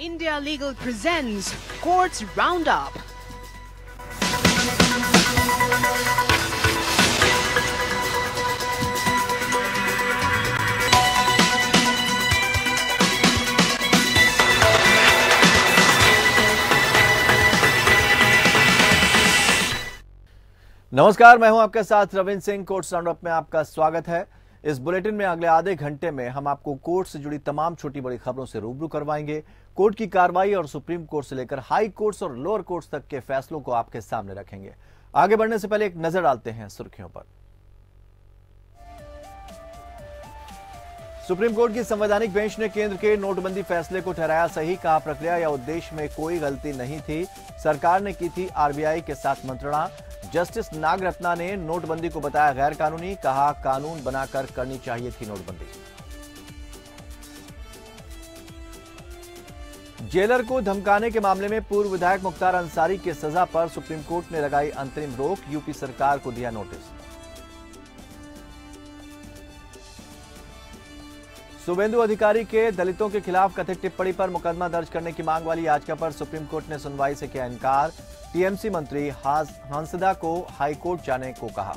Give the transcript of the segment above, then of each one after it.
India Legal presents Courts Roundup. नमस्कार, मैं हूं आपके साथ रविंद्र सिंह। कोर्ट्स राउंडअप में आपका स्वागत है। इस बुलेटिन में अगले आधे घंटे में हम आपको कोर्ट से जुड़ी तमाम छोटी बड़ी खबरों से रूबरू करवाएंगे। कोर्ट की कार्रवाई और सुप्रीम कोर्ट से लेकर हाई कोर्ट्स और लोअर कोर्ट्स तक के फैसलों को आपके सामने रखेंगे। आगे बढ़ने से पहले एक नजर डालते हैं सुर्खियों पर। सुप्रीम कोर्ट की संवैधानिक बेंच ने केंद्र के नोटबंदी फैसले को ठहराया सही। कहा, प्रक्रिया या उद्देश्य में कोई गलती नहीं थी, सरकार ने की थी आरबीआई के साथ मंत्रणा। जस्टिस नागरत्ना ने नोटबंदी को बताया गैर कानूनी। कहा, कानून बनाकर करनी चाहिए थी नोटबंदी। जेलर को धमकाने के मामले में पूर्व विधायक मुख्तार अंसारी की सजा पर सुप्रीम कोर्ट ने लगाई अंतरिम रोक। यूपी सरकार को दिया नोटिस। शुभेंदु अधिकारी के दलितों के खिलाफ कथित टिप्पणी पर मुकदमा दर्ज करने की मांग वाली याचिका पर सुप्रीम कोर्ट ने सुनवाई से किया इनकार। टीएमसी मंत्री हंसदा को हाईकोर्ट जाने को कहा।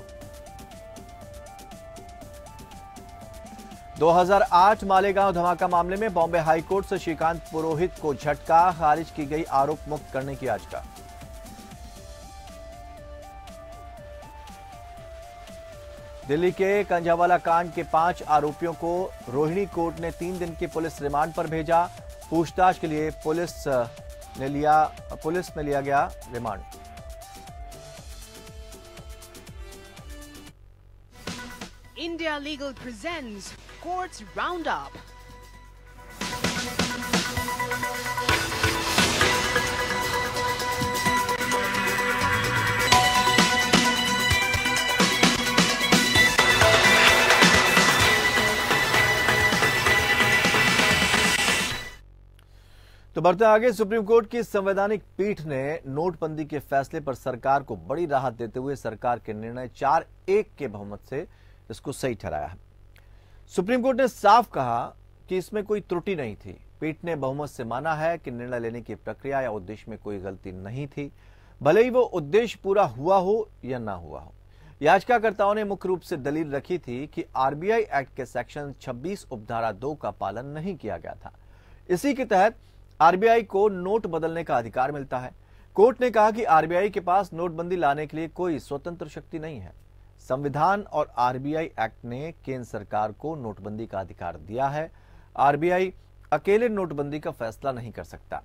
2008 मालेगांव धमाका मामले में बॉम्बे हाईकोर्ट से श्रीकांत पुरोहित को झटका। खारिज की गई आरोप मुक्त करने की याचिका। दिल्ली के कंझावाला कांड के 5 आरोपियों को रोहिणी कोर्ट ने 3 दिन की पुलिस रिमांड पर भेजा। पूछताछ के लिए पुलिस में लिया गया remand. India Legal presents Courts Roundup. तो बढ़ते आगे। सुप्रीम कोर्ट की संवैधानिक पीठ ने नोटबंदी के फैसले पर सरकार को बड़ी राहत देते हुए सरकार के निर्णय 4-1 के बहुमत से इसको सही ठहराया है। सुप्रीम कोर्ट ने साफ कहा कि इसमें कोई त्रुटि नहीं थी। पीठ ने बहुमत से माना है कि निर्णय लेने की प्रक्रिया या उद्देश्य में कोई गलती नहीं थी, भले ही वो उद्देश्य पूरा हुआ हो या ना हुआ हो। याचिकाकर्ताओं ने मुख्य रूप से दलील रखी थी कि आरबीआई एक्ट के सेक्शन 26 उपधारा 2 का पालन नहीं किया गया था। इसी के तहत आरबीआई को नोट बदलने का अधिकार मिलता है। कोर्ट ने कहा कि आरबीआई के पास नोटबंदी लाने के लिए कोई स्वतंत्र शक्ति नहीं है। संविधान और आरबीआई एक्ट ने केंद्र सरकार को नोटबंदी का अधिकार दिया है। आरबीआई अकेले नोटबंदी का फैसला नहीं कर सकता।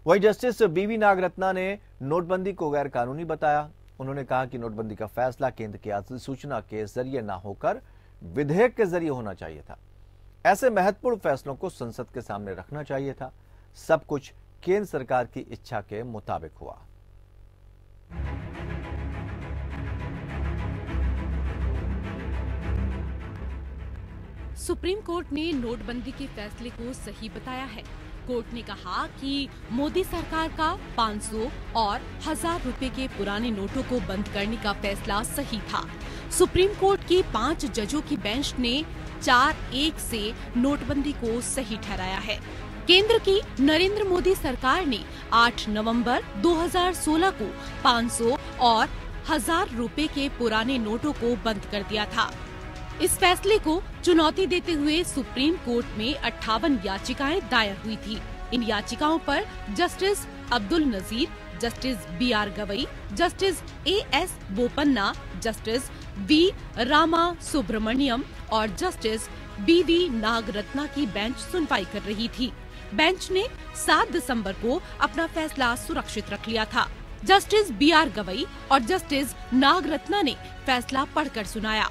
वहीं जस्टिस बीवी नागरत्ना ने नोटबंदी को गैर कानूनी बताया। उन्होंने कहा कि नोटबंदी का फैसला केंद्र की अधिसूचना के जरिए न होकर विधेयक के जरिए होना चाहिए था। ऐसे महत्वपूर्ण फैसलों को संसद के सामने रखना चाहिए था। सब कुछ केंद्र सरकार की इच्छा के मुताबिक हुआ। सुप्रीम कोर्ट ने नोटबंदी के फैसले को सही बताया है। कोर्ट ने कहा कि मोदी सरकार का 500 और 1000 रुपए के पुराने नोटों को बंद करने का फैसला सही था। सुप्रीम कोर्ट की 5 जजों की बेंच ने 4-1 से नोटबंदी को सही ठहराया है। केंद्र की नरेंद्र मोदी सरकार ने 8 नवंबर 2016 को 500 और 1000 रुपए के पुराने नोटों को बंद कर दिया था। इस फैसले को चुनौती देते हुए सुप्रीम कोर्ट में 58 याचिकाएं दायर हुई थी। इन याचिकाओं पर justice Abdul Nazeer, justice B R Gavai, justice A S Bopanna, justice V Ramasubramanian और जस्टिस बीवी नागरत्ना की बेंच सुनवाई कर रही थी। बेंच ने 7 दिसंबर को अपना फैसला सुरक्षित रख लिया था। जस्टिस बीआर गवई और जस्टिस नागरत्ना ने फैसला पढ़कर सुनाया।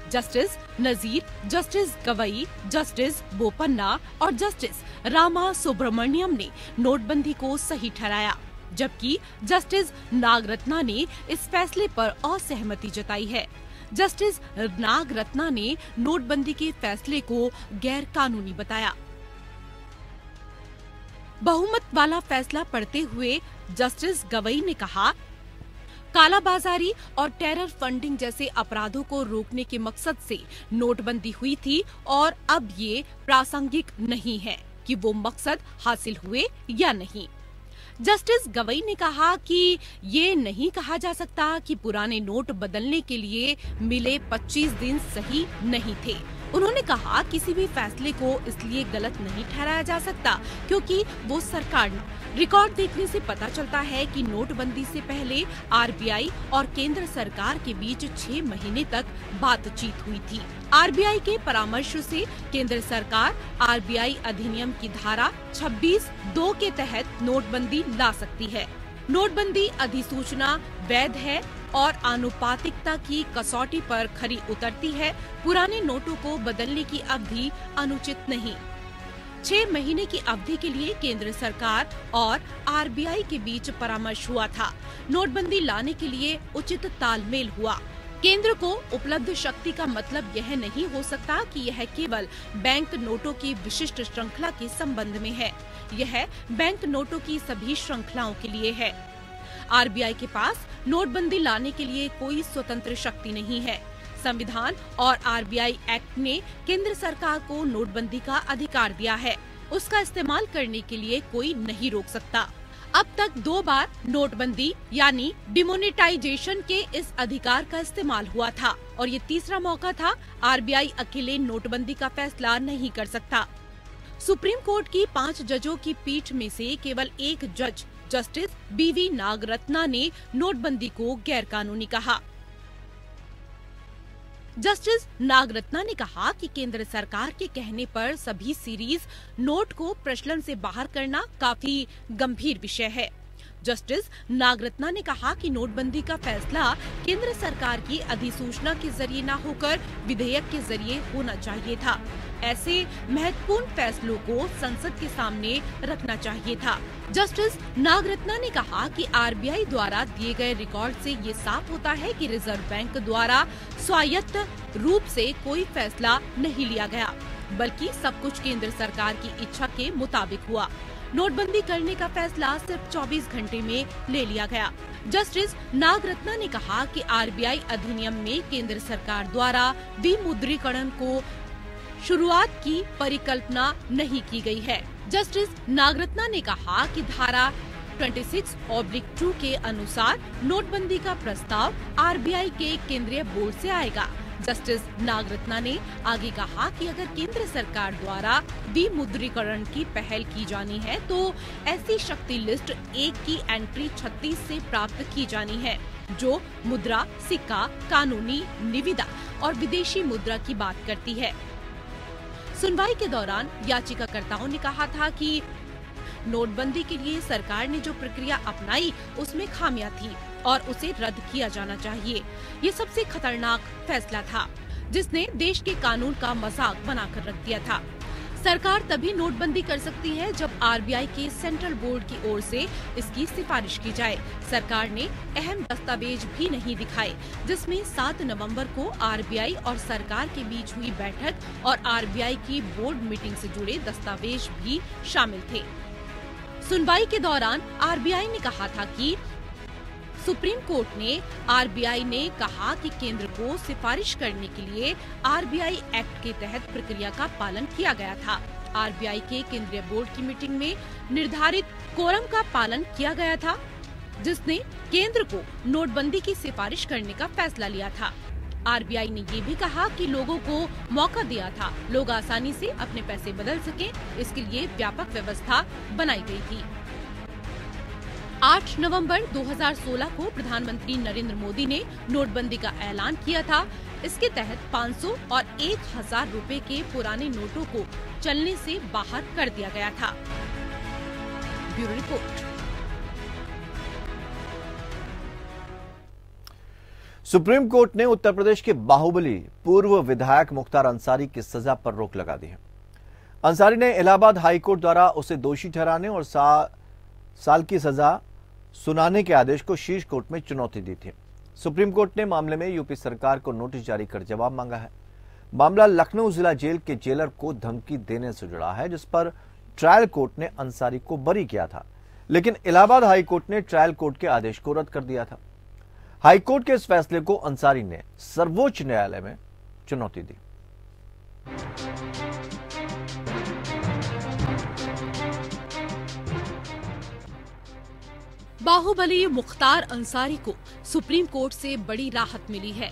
जस्टिस नजीर, जस्टिस गवई, जस्टिस बोपन्ना और जस्टिस रामा सुब्रमण्यम ने नोटबंदी को सही ठहराया, जबकि जस्टिस नागरत्ना ने इस फैसले पर असहमति जताई है। जस्टिस नागरत्ना ने नोटबंदी के फैसले को गैर कानूनी बताया। बहुमत वाला फैसला पढ़ते हुए जस्टिस गवई ने कहा, कालाबाजारी और टेरर फंडिंग जैसे अपराधों को रोकने के मकसद से नोटबंदी हुई थी और अब ये प्रासंगिक नहीं है। कि वो मकसद हासिल हुए या नहीं। जस्टिस गवई ने कहा कि ये नहीं कहा जा सकता कि पुराने नोट बदलने के लिए मिले 25 दिन सही नहीं थे। उन्होंने कहा किसी भी फैसले को इसलिए गलत नहीं ठहराया जा सकता क्योंकि वो सरकार ने रिकॉर्ड देखने से पता चलता है कि नोटबंदी से पहले आरबीआई और केंद्र सरकार के बीच 6 महीने तक बातचीत हुई थी। आरबीआई के परामर्श से केंद्र सरकार आरबीआई अधिनियम की धारा 26(2) के तहत नोटबंदी ला सकती है। नोटबंदी अधिसूचना वैध है और आनुपातिकता की कसौटी पर खरी उतरती है। पुराने नोटों को बदलने की अवधि अनुचित नहीं। 6 महीने की अवधि के लिए केंद्र सरकार और आरबीआई के बीच परामर्श हुआ था। नोटबंदी लाने के लिए उचित तालमेल हुआ। केंद्र को उपलब्ध शक्ति का मतलब यह नहीं हो सकता कि यह केवल बैंक नोटों की विशिष्ट श्रृंखला के संबंध में है। यह बैंक नोटों की सभी श्रृंखलाओं के लिए है। आरबीआई के पास नोटबंदी लाने के लिए कोई स्वतंत्र शक्ति नहीं है। संविधान और आरबीआई एक्ट ने केंद्र सरकार को नोटबंदी का अधिकार दिया है। उसका इस्तेमाल करने के लिए कोई नहीं रोक सकता। अब तक 2 बार नोटबंदी यानी डिमोनेटाइजेशन के इस अधिकार का इस्तेमाल हुआ था और ये तीसरा मौका था। आरबीआई अकेले नोटबंदी का फैसला नहीं कर सकता। सुप्रीम कोर्ट की 5 जजों की पीठ में से केवल एक जज जस्टिस बीवी नागरत्ना ने नोटबंदी को गैरकानूनी कहा। जस्टिस नागरत्ना ने कहा कि केंद्र सरकार के कहने पर सभी सीरीज नोट को प्रचलन से बाहर करना काफी गंभीर विषय है। जस्टिस नागरत्ना ने कहा कि नोटबंदी का फैसला केंद्र सरकार की अधिसूचना के जरिए न होकर विधेयक के जरिए होना चाहिए था। ऐसे महत्वपूर्ण फैसलों को संसद के सामने रखना चाहिए था। जस्टिस नागरत्ना ने कहा कि आरबीआई द्वारा दिए गए रिकॉर्ड से ये साफ होता है कि रिजर्व बैंक द्वारा स्वायत्त रूप से कोई फैसला नहीं लिया गया, बल्कि सब कुछ केंद्र सरकार की इच्छा के मुताबिक हुआ। नोटबंदी करने का फैसला सिर्फ 24 घंटे में ले लिया गया। जस्टिस नागरत्ना ने कहा कि आरबीआई अधिनियम में केंद्र सरकार द्वारा विमुद्रीकरण को शुरुआत की परिकल्पना नहीं की गई है। जस्टिस नागरत्ना ने कहा कि धारा 26(2) के अनुसार नोटबंदी का प्रस्ताव आरबीआई के केंद्रीय बोर्ड से आएगा। जस्टिस नागरत्ना ने आगे कहा कि अगर केंद्र सरकार द्वारा विमुद्रीकरण की पहल की जानी है तो ऐसी शक्ति लिस्ट 1 की एंट्री 36 से प्राप्त की जानी है, जो मुद्रा, सिक्का, कानूनी निविदा और विदेशी मुद्रा की बात करती है। सुनवाई के दौरान याचिकाकर्ताओं ने कहा था कि नोटबंदी के लिए सरकार ने जो प्रक्रिया अपनाई उसमें खामियां थी और उसे रद्द किया जाना चाहिए। ये सबसे खतरनाक फैसला था जिसने देश के कानून का मजाक बनाकर रख दिया था। सरकार तभी नोटबंदी कर सकती है जब आरबीआई के सेंट्रल बोर्ड की ओर से इसकी सिफारिश की जाए। सरकार ने अहम दस्तावेज भी नहीं दिखाए, जिसमें 7 नवंबर को आरबीआई और सरकार के बीच हुई बैठक और आरबीआई की बोर्ड मीटिंग से जुड़े दस्तावेज भी शामिल थे। सुनवाई के दौरान आरबीआई ने कहा था कि सुप्रीम कोर्ट ने आरबीआई ने कहा कि केंद्र को सिफारिश करने के लिए आरबीआई एक्ट के तहत प्रक्रिया का पालन किया गया था। आरबीआई के केंद्रीय बोर्ड की मीटिंग में निर्धारित कोरम का पालन किया गया था, जिसने केंद्र को नोटबंदी की सिफारिश करने का फैसला लिया था। आरबीआई ने ये भी कहा कि लोगों को मौका दिया था, लोग आसानी से अपने पैसे बदल सकें, इसके लिए व्यापक व्यवस्था बनाई गई थी। 8 नवंबर 2016 को प्रधानमंत्री नरेंद्र मोदी ने नोटबंदी का ऐलान किया था। इसके तहत 500 और 1000 रुपए के पुराने नोटों को चलने से बाहर कर दिया गया था। Bureau report. सुप्रीम कोर्ट ने उत्तर प्रदेश के बाहुबली पूर्व विधायक मुख्तार अंसारी की सजा पर रोक लगा दी है। अंसारी ने इलाहाबाद हाई कोर्ट द्वारा उसे दोषी ठहराने और साल की सजा सुनाने के आदेश को शीर्ष कोर्ट में चुनौती दी थी। सुप्रीम कोर्ट ने मामले में यूपी सरकार को नोटिस जारी कर जवाब मांगा है। मामला लखनऊ जिला जेल के जेलर को धमकी देने से जुड़ा है, जिस पर ट्रायल कोर्ट ने अंसारी को बरी किया था, लेकिन इलाहाबाद हाई कोर्ट ने ट्रायल कोर्ट के आदेश को रद्द कर दिया था। हाई कोर्ट के इस फैसले को अंसारी ने सर्वोच्च न्यायालय में चुनौती दी। बाहुबली मुख्तार अंसारी को सुप्रीम कोर्ट से बड़ी राहत मिली है।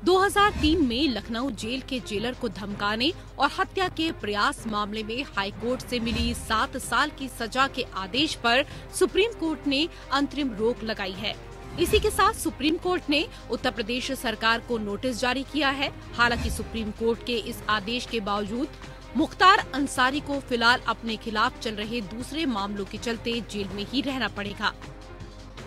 2003 में लखनऊ जेल के जेलर को धमकाने और हत्या के प्रयास मामले में हाई कोर्ट से मिली 7 साल की सजा के आदेश पर सुप्रीम कोर्ट ने अंतरिम रोक लगाई है। इसी के साथ सुप्रीम कोर्ट ने उत्तर प्रदेश सरकार को नोटिस जारी किया है। हालांकि सुप्रीम कोर्ट के इस आदेश के बावजूद मुख्तार अंसारी को फिलहाल अपने खिलाफ चल रहे दूसरे मामलों के चलते जेल में ही रहना पड़ेगा।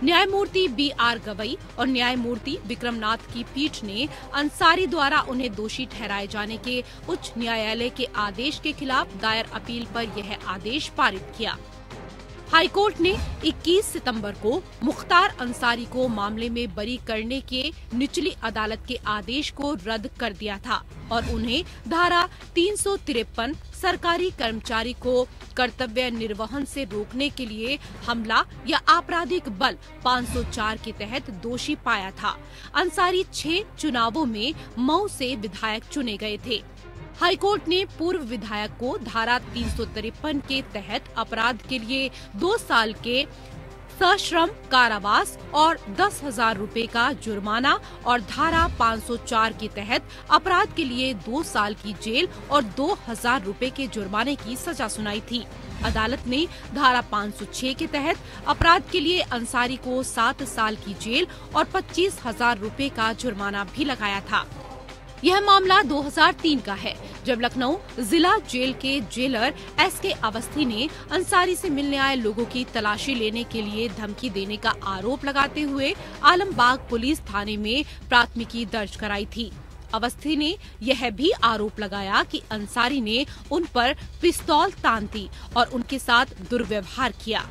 न्यायमूर्ति BR गवई और न्यायमूर्ति विक्रमनाथ की पीठ ने अंसारी द्वारा उन्हें दोषी ठहराए जाने के उच्च न्यायालय के आदेश के खिलाफ दायर अपील पर यह आदेश पारित किया। हाईकोर्ट ने 21 सितंबर को मुख्तार अंसारी को मामले में बरी करने के निचली अदालत के आदेश को रद्द कर दिया था और उन्हें धारा 353 सरकारी कर्मचारी को कर्तव्य निर्वहन से रोकने के लिए हमला या आपराधिक बल 504 के तहत दोषी पाया था। अंसारी 6 चुनावों में मऊ से विधायक चुने गए थे। हाईकोर्ट ने पूर्व विधायक को धारा 353 के तहत अपराध के लिए 2 साल के सश्रम कारावास और 10,000 रुपए का जुर्माना और धारा 504 के तहत अपराध के लिए 2 साल की जेल और 2,000 रुपए के जुर्माने की सजा सुनाई थी। अदालत ने धारा 506 के तहत अपराध के लिए अंसारी को 7 साल की जेल और 25,000 रुपए का जुर्माना भी लगाया था। यह मामला 2003 का है, जब लखनऊ जिला जेल के जेलर SK अवस्थी ने अंसारी से मिलने आए लोगों की तलाशी लेने के लिए धमकी देने का आरोप लगाते हुए आलमबाग पुलिस थाने में प्राथमिकी दर्ज कराई थी। अवस्थी ने यह भी आरोप लगाया कि अंसारी ने उन पर पिस्तौल तान दी और उनके साथ दुर्व्यवहार किया।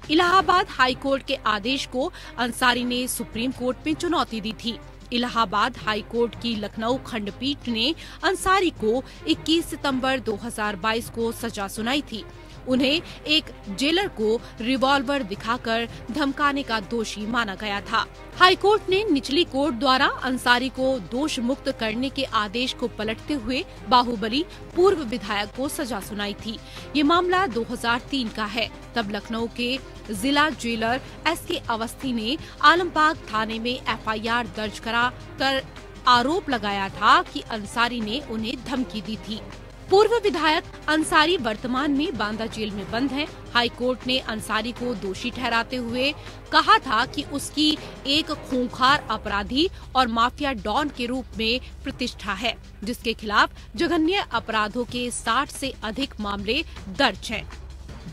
इलाहाबाद हाईकोर्ट के आदेश को अंसारी ने सुप्रीम कोर्ट में चुनौती दी थी। इलाहाबाद हाई कोर्ट की लखनऊ खंडपीठ ने अंसारी को 21 सितंबर 2022 को सजा सुनाई थी। उन्हें एक जेलर को रिवॉल्वर दिखाकर धमकाने का दोषी माना गया था। हाई कोर्ट ने निचली कोर्ट द्वारा अंसारी को दोष मुक्त करने के आदेश को पलटते हुए बाहुबली पूर्व विधायक को सजा सुनाई थी। ये मामला 2003 का है। तब लखनऊ के जिला जेलर SK अवस्थी ने आलमबाग थाने में FIR दर्ज कर आरोप लगाया था कि अंसारी ने उन्हें धमकी दी थी। पूर्व विधायक अंसारी वर्तमान में बांदा जेल में बंद है। हाई कोर्ट ने अंसारी को दोषी ठहराते हुए कहा था कि उसकी एक खूंखार अपराधी और माफिया डॉन के रूप में प्रतिष्ठा है, जिसके खिलाफ जघन्य अपराधों के 60 से अधिक मामले दर्ज हैं।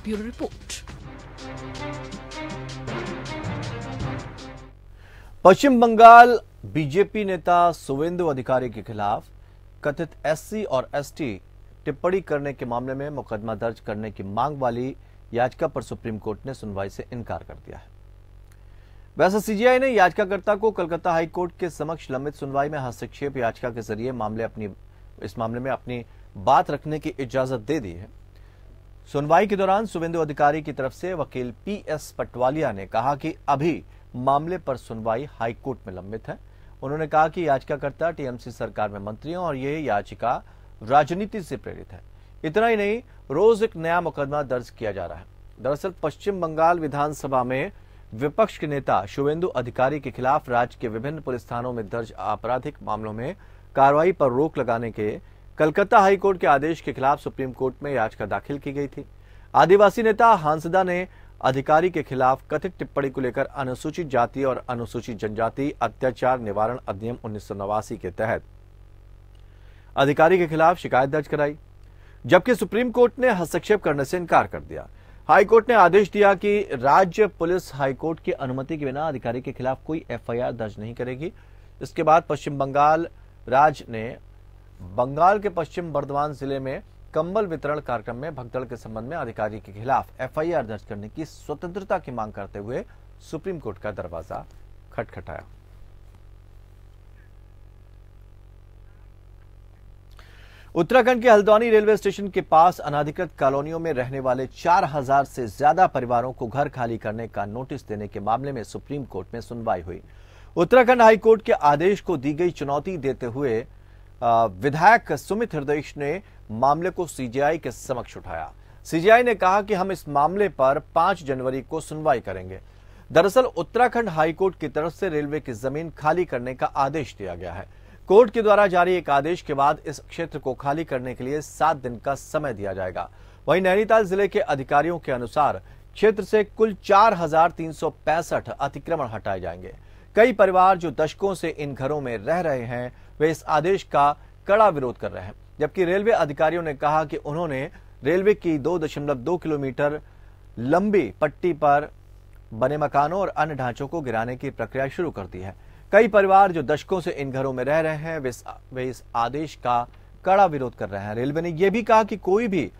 Bureau report. Paschim Bengal BJP नेता शुवेंदु अधिकारी के खिलाफ कथित SC और ST टिप्पणी करने के मामले में मुकदमा दर्ज करने की मांग वाली याचिका पर सुप्रीम कोर्ट ने सुनवाई से इनकार कर दिया है। वैसे CJI ने याचिकाकर्ता को कलकत्ता हाई कोर्ट के समक्ष लंबित सुनवाई में हस्तक्षेप याचिका के जरिए इस मामले में अपनी बात रखने की इजाजत दे दी है। सुनवाई के दौरान शुवेंदु अधिकारी की तरफ से वकील PS पटवालिया ने कहा कि अभी मामले पर सुनवाई हाई कोर्ट में लंबित है। उन्होंने कहा कि याचिकाकर्ता TMC सरकार में मंत्री हैं और ये याचिका राजनीति से प्रेरित है। इतना ही नहीं, रोज एक नया मुकदमा दर्ज किया जा रहा है। दरअसल पश्चिम बंगाल विधानसभा में विपक्ष के नेता शुवेंदु अधिकारी के खिलाफ राज्य के विभिन्न पुलिस थानों में दर्ज आपराधिक मामलों में कार्रवाई पर रोक लगाने के कलकत्ता हाई कोर्ट के आदेश के खिलाफ सुप्रीम कोर्ट में याचिका दाखिल की गई थी। आदिवासी नेता हांसदा ने अधिकारी के खिलाफ कथित टिप्पणी को लेकर अनुसूचित जाति और अनुसूचित जनजाति अत्याचार निवारण अधिनियम 1989 के तहत अधिकारी के खिलाफ शिकायत दर्ज कराई, जबकि सुप्रीम कोर्ट ने हस्तक्षेप करने से इनकार कर दिया। हाई कोर्ट ने आदेश दिया कि राज्य पुलिस हाई कोर्ट की अनुमति के बिना अधिकारी के खिलाफ कोई FIR दर्ज नहीं करेगी। इसके बाद पश्चिम बंगाल राज्य ने बंगाल के पश्चिम बर्धमान जिले में कंबल वितरण कार्यक्रम में भगदड़ के संबंध में अधिकारी के खिलाफ FIR दर्ज करने की स्वतंत्रता की मांग करते हुए सुप्रीम कोर्ट का दरवाजा खटखटाया। उत्तराखंड के हल्द्वानी रेलवे स्टेशन के पास अनाधिकृत कॉलोनियों में रहने वाले 4000 से ज्यादा परिवारों को घर खाली करने का नोटिस देने के मामले में सुप्रीम कोर्ट में सुनवाई हुई। उत्तराखंड हाई कोर्ट के आदेश को दी गई चुनौती देते हुए विधायक सुमित हृदयेश ने मामले को CJI के समक्ष उठाया। CJI ने कहा कि हम इस मामले पर 5 जनवरी को सुनवाई करेंगे। दरअसल उत्तराखंड हाईकोर्ट की तरफ से रेलवे की जमीन खाली करने का आदेश दिया गया है। कोर्ट के द्वारा जारी एक आदेश के बाद इस क्षेत्र को खाली करने के लिए 7 दिन का समय दिया जाएगा। वहीं नैनीताल जिले के अधिकारियों के अनुसार क्षेत्र से कुल 4365 अतिक्रमण हटाए जाएंगे। कई परिवार जो दशकों से इन घरों में रह रहे हैं, वे इस आदेश का कड़ा विरोध कर रहे हैं, जबकि रेलवे अधिकारियों ने कहा कि उन्होंने रेलवे की 2.2 किलोमीटर लंबी पट्टी पर बने मकानों और अन्य ढांचों को गिराने की प्रक्रिया शुरू कर दी है। कई परिवार जो दशकों से इन घरों में रह रहे हैं, वे इस आदेश का कड़ा विरोध कर रहे हैं। रेलवे ने यह भी कहा कि कोई भी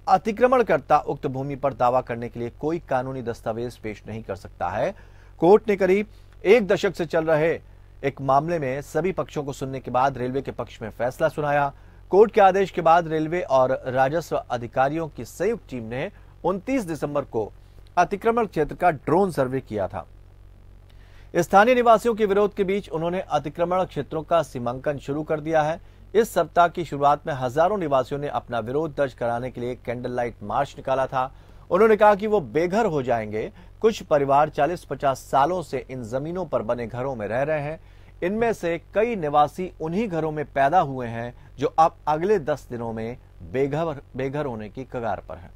अतिक्रमणकर्ता उक्त भूमि पर दावा करने के लिए कोई कानूनी दस्तावेज पेश नहीं कर सकता है। कोर्ट ने करीब 1 दशक से चल रहे एक मामले में सभी पक्षों को सुनने के बाद रेलवे के पक्ष में फैसला सुनाया। कोर्ट के आदेश के बाद रेलवे और राजस्व अधिकारियों की संयुक्त टीम ने 29 दिसंबर को अतिक्रमण क्षेत्र का ड्रोन सर्वे किया था। स्थानीय निवासियों के विरोध के बीच उन्होंने अतिक्रमण क्षेत्रों का सीमांकन शुरू कर दिया है। इस सप्ताह की शुरुआत में हजारों निवासियों ने अपना विरोध दर्ज कराने के लिए कैंडल लाइट मार्च निकाला था। उन्होंने कहा कि वो बेघर हो जाएंगे। कुछ परिवार 40-50 सालों से इन जमीनों पर बने घरों में रह रहे हैं। इनमें से कई निवासी उन्हीं घरों में पैदा हुए हैं जो अब अगले 10 दिनों में बेघर होने की कगार पर हैं।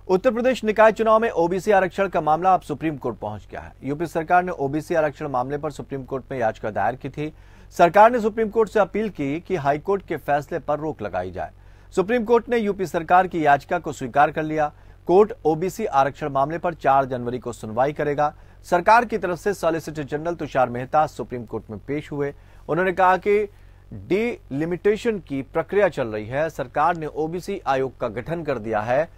उत्तर प्रदेश निकाय चुनाव में ओबीसी आरक्षण का मामला अब सुप्रीम कोर्ट पहुंच गया है। यूपी सरकार ने ओबीसी आरक्षण मामले पर सुप्रीम कोर्ट में याचिका दायर की थी। सरकार ने सुप्रीम कोर्ट से अपील की कि हाईकोर्ट के फैसले पर रोक लगाई जाए। सुप्रीम कोर्ट ने यूपी सरकार की याचिका को स्वीकार कर लिया। कोर्ट ओबीसी आरक्षण मामले पर 4 जनवरी को सुनवाई करेगा। सरकार की तरफ से solicitor general Tushar Mehta supreme court में पेश हुए। उन्होंने कहा कि डिलिमिटेशन की प्रक्रिया चल रही है। सरकार ने ओबीसी आयोग का गठन कर दिया है।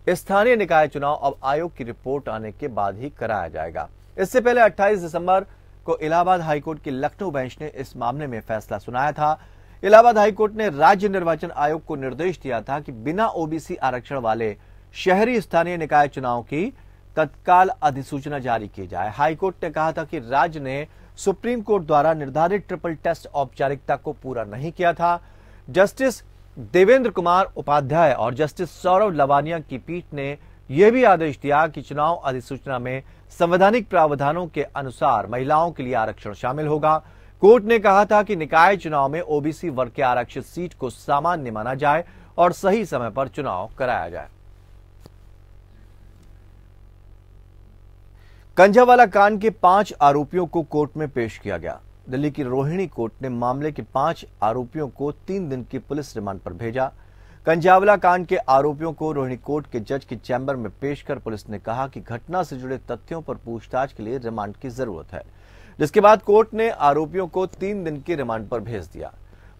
स्थानीय निकाय चुनाव अब आयोग की रिपोर्ट आने के बाद ही कराया जाएगा। इससे पहले 28 दिसंबर को इलाहाबाद हाईकोर्ट की लखनऊ बेंच ने इस मामले में फैसला सुनाया था। इलाहाबाद हाईकोर्ट ने राज्य निर्वाचन आयोग को निर्देश दिया था कि बिना ओबीसी आरक्षण वाले शहरी स्थानीय निकाय चुनाव की तत्काल अधिसूचना जारी की जाए। हाईकोर्ट ने कहा था कि राज्य ने सुप्रीम कोर्ट द्वारा निर्धारित ट्रिपल टेस्ट औपचारिकता को पूरा नहीं किया था। जस्टिस देवेंद्र कुमार उपाध्याय और जस्टिस सौरभ लवानिया की पीठ ने यह भी आदेश दिया कि चुनाव अधिसूचना में संवैधानिक प्रावधानों के अनुसार महिलाओं के लिए आरक्षण शामिल होगा। कोर्ट ने कहा था कि निकाय चुनाव में ओबीसी वर्ग के आरक्षित सीट को सामान्य माना जाए और सही समय पर चुनाव कराया जाए। कंझावाला कांड के 5 आरोपियों को कोर्ट में पेश किया गया। दिल्ली की रोहिणी कोर्ट ने मामले के 5 आरोपियों को 3 दिन की पुलिस रिमांड पर भेजा। कंझावला कांड के आरोपियों को रोहिणी कोर्ट के जज की चैम्बर में पेश कर पुलिस ने कहा कि घटना से जुड़े तथ्यों पर पूछताछ के लिए रिमांड की जरूरत है, जिसके बाद कोर्ट ने आरोपियों को 3 दिन की रिमांड पर भेज दिया।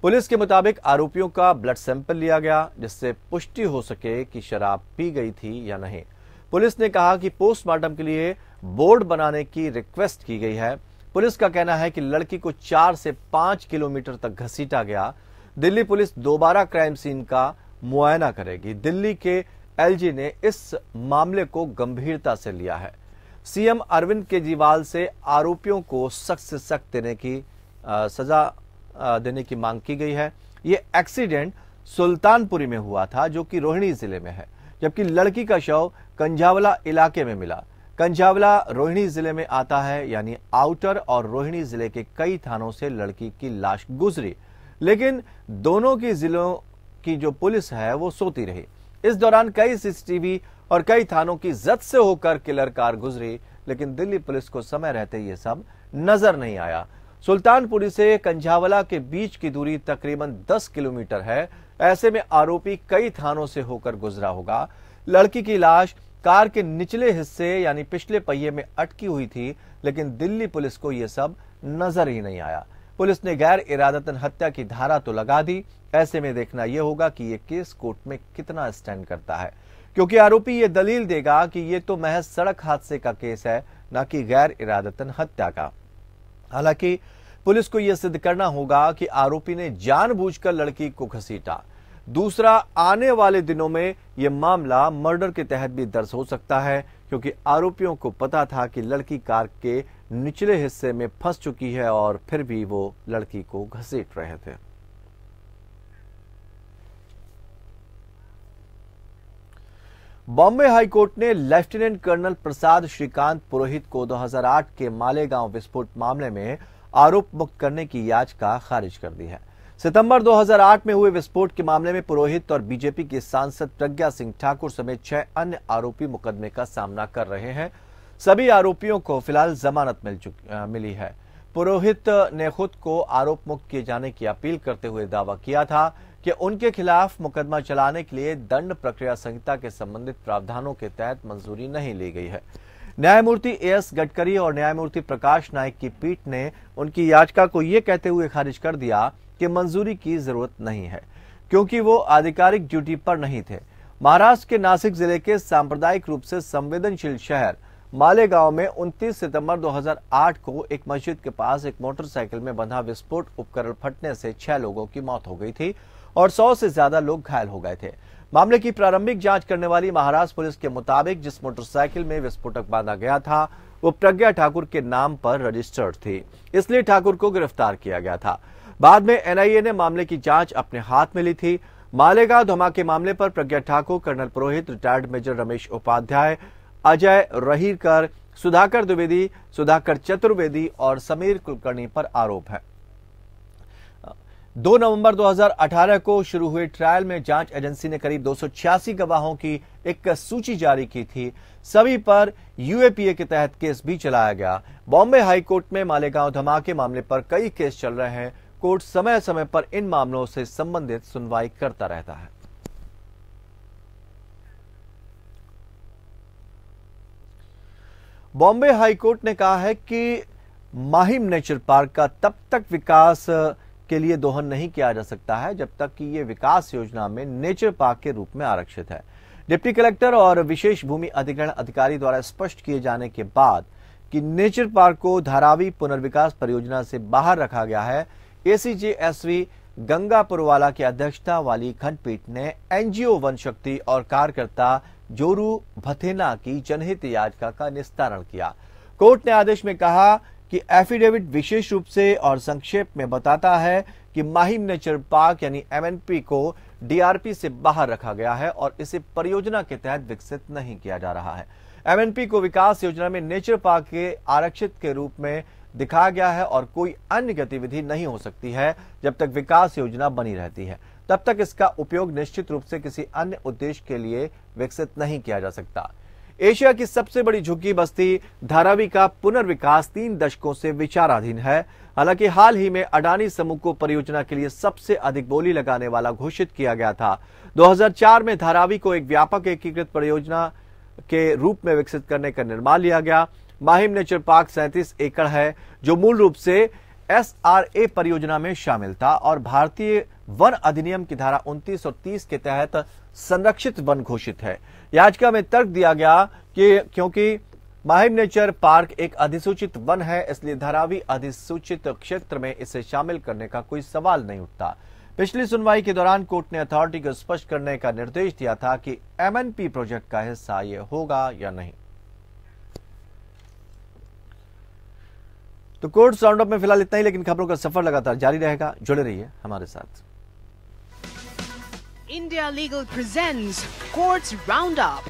पुलिस के मुताबिक आरोपियों का ब्लड सैंपल लिया गया, जिससे पुष्टि हो सके कि शराब पी गई थी या नहीं। पुलिस ने कहा कि पोस्टमार्टम के लिए बोर्ड बनाने की रिक्वेस्ट की गई है। पुलिस का कहना है कि लड़की को 4 से 5 किलोमीटर तक घसीटा गया। दिल्ली पुलिस दोबारा क्राइम सीन का मुआयना करेगी। दिल्ली के एलजी ने इस मामले को गंभीरता से लिया है। सीएम अरविंद केजरीवाल से आरोपियों को सख्त से सख्त सजा देने की मांग की गई है। ये एक्सीडेंट सुल्तानपुरी में हुआ था, जो कि रोहिणी जिले में है, जबकि लड़की का शव कंझावला इलाके में मिला। कंझावला रोहिणी जिले में आता है, यानी आउटर और रोहिणी जिले के कई थानों से लड़की की लाश गुजरी, लेकिन दोनों की जिलों की जो पुलिस है वो सोती रही। इस दौरान कई सीसीटीवी और कई थानों की जद से होकर किलर कार गुजरी, लेकिन दिल्ली पुलिस को समय रहते ये सब नजर नहीं आया। सुल्तानपुरी से कंझावला के बीच की दूरी तकरीबन 10 किलोमीटर है। ऐसे में आरोपी कई थानों से होकर गुजरा होगा। लड़की की लाश कार के निचले हिस्से यानी पिछले पहिए में अटकी हुई थी, लेकिन दिल्ली पुलिस को यह सब नजर ही नहीं आया। पुलिस ने गैर इरादतन हत्या की धारा तो लगा दी। ऐसे में देखना यह होगा कि यह केस कोर्ट में कितना स्टैंड करता है, क्योंकि आरोपी यह दलील देगा कि यह तो महज सड़क हादसे का केस है, न कि गैर इरादतन हत्या का। हालांकि पुलिस को यह सिद्ध करना होगा कि आरोपी ने जानबूझकर लड़की को घसीटा। दूसरा, आने वाले दिनों में यह मामला मर्डर के तहत भी दर्ज हो सकता है, क्योंकि आरोपियों को पता था कि लड़की कार के निचले हिस्से में फंस चुकी है और फिर भी वो लड़की को घसीट रहे थे। बॉम्बे हाईकोर्ट ने लेफ्टिनेंट कर्नल प्रसाद श्रीकांत पुरोहित को 2008 के मालेगांव विस्फोट मामले में आरोप मुक्त करने की याचिका खारिज कर दी है। सितंबर 2008 में हुए विस्फोट के मामले में पुरोहित और बीजेपी के सांसद प्रज्ञा सिंह ठाकुर समेत 6 अन्य आरोपी मुकदमे का सामना कर रहे हैं। सभी आरोपियों को फिलहाल जमानत मिली है। पुरोहित ने खुद को आरोप मुक्त किए जाने की अपील करते हुए दावा किया था कि उनके खिलाफ मुकदमा चलाने के लिए दंड प्रक्रिया संहिता के संबंधित प्रावधानों के तहत मंजूरी नहीं ली गई है। न्यायमूर्ति एएस गडकरी और न्यायमूर्ति प्रकाश नाइक की पीठ ने उनकी याचिका को यह कहते हुए खारिज कर दिया कि मंजूरी की जरूरत नहीं है, क्योंकि वो आधिकारिक ड्यूटी पर नहीं थे। महाराष्ट्र के नासिक जिले के सांप्रदायिक रूप से संवेदनशील शहर मालेगांव में 29 सितंबर 2008 को एक मस्जिद के पास एक मोटरसाइकिल में बंधा विस्फोट उपकरण फटने से 6 लोगों की मौत हो गई थी और 100 से ज्यादा लोग घायल हो गए थे। मामले की प्रारंभिक जांच करने वाली महाराष्ट्र पुलिस के मुताबिक जिस मोटरसाइकिल में विस्फोटक बांधा गया था वो प्रज्ञा ठाकुर के नाम पर रजिस्टर्ड थी, इसलिए ठाकुर को गिरफ्तार किया गया था। बाद में एनआईए ने मामले की जांच अपने हाथ में ली थी। मालेगांव धमाके मामले पर प्रज्ञा ठाकुर, कर्नल पुरोहित, रिटायर्ड मेजर रमेश उपाध्याय, अजय रहीरकर, सुधाकर द्विवेदी, सुधाकर चतुर्वेदी और समीर कुलकर्णी पर आरोप है। 2 नवंबर 2018 को शुरू हुए ट्रायल में जांच एजेंसी ने करीब 286 गवाहों की एक सूची जारी की थी। सभी पर यूएपीए के तहत केस भी चलाया गया। बॉम्बे हाईकोर्ट में मालेगांव धमाके मामले पर कई केस चल रहे हैं। कोर्ट समय समय पर इन मामलों से संबंधित सुनवाई करता रहता है। बॉम्बे हाईकोर्ट ने कहा है कि माहिम नेचर पार्क का तब तक विकास के लिए दोहन नहीं किया जा सकता है जब तक कि ये विकास योजना में नेचर पार्क के रूप में आरक्षित है। डिप्टी कलेक्टर और विशेष भूमि अधिग्रहण अधिकारी द्वारा स्पष्ट किए जाने के बाद कि नेचर पार्क को धारावी पुनर्विकास परियोजना से बाहर रखा गया है, एसीजे-एसवी गंगा पुरवाला की अध्यक्षता वाली खंडपीठ ने एनजीओ वन शक्ति और कार्यकर्ता जोरू भथेना की जनहित याचिका का निस्तारण किया। कोर्ट ने आदेश में कहा कि एफिडेविट विशेष रूप से और संक्षेप में बताता है कि माहिम नेचर पार्क यानी एमएनपी को डीआरपी से बाहर रखा गया है और इसे परियोजना के तहत विकसित नहीं किया जा रहा है। एमएनपी को विकास योजना में नेचर पार्क के आरक्षित के रूप में दिखाया गया है और कोई अन्य गतिविधि नहीं हो सकती है जब तक विकास योजना बनी रहती है। तब तक इसका उपयोग निश्चित रूप से किसी अन्य उद्देश्य के लिए विकसित नहीं किया जा सकता। एशिया की सबसे बड़ी झुग्गी बस्ती धारावी का पुनर्विकास 3 दशकों से विचाराधीन है। हालांकि हाल ही में अडानी समूह को परियोजना के लिए सबसे अधिक बोली लगाने वाला घोषित किया गया था। 2004 में धारावी को एक व्यापक एकीकृत परियोजना के रूप में विकसित करने का निर्णय लिया गया। माहिम नेचर पार्क 37 एकड़ है, जो मूल रूप से एसआरए परियोजना में शामिल था और भारतीय वन अधिनियम की धारा 29 और 30 के तहत संरक्षित वन घोषित है। याचिका में तर्क दिया गया कि क्योंकि माहिम नेचर पार्क एक अधिसूचित वन है, इसलिए धारावी अधिसूचित क्षेत्र में इसे शामिल करने का कोई सवाल नहीं उठता। पिछली सुनवाई के दौरान कोर्ट ने अथॉरिटी को स्पष्ट करने का निर्देश दिया था कि एमएनपी प्रोजेक्ट का हिस्सा ये होगा या नहीं। तो कोर्ट राउंड अप में फिलहाल इतना ही, लेकिन खबरों का सफर लगातार जारी रहेगा। जुड़े रहिए हमारे साथ। India Legal presents Courts Roundup.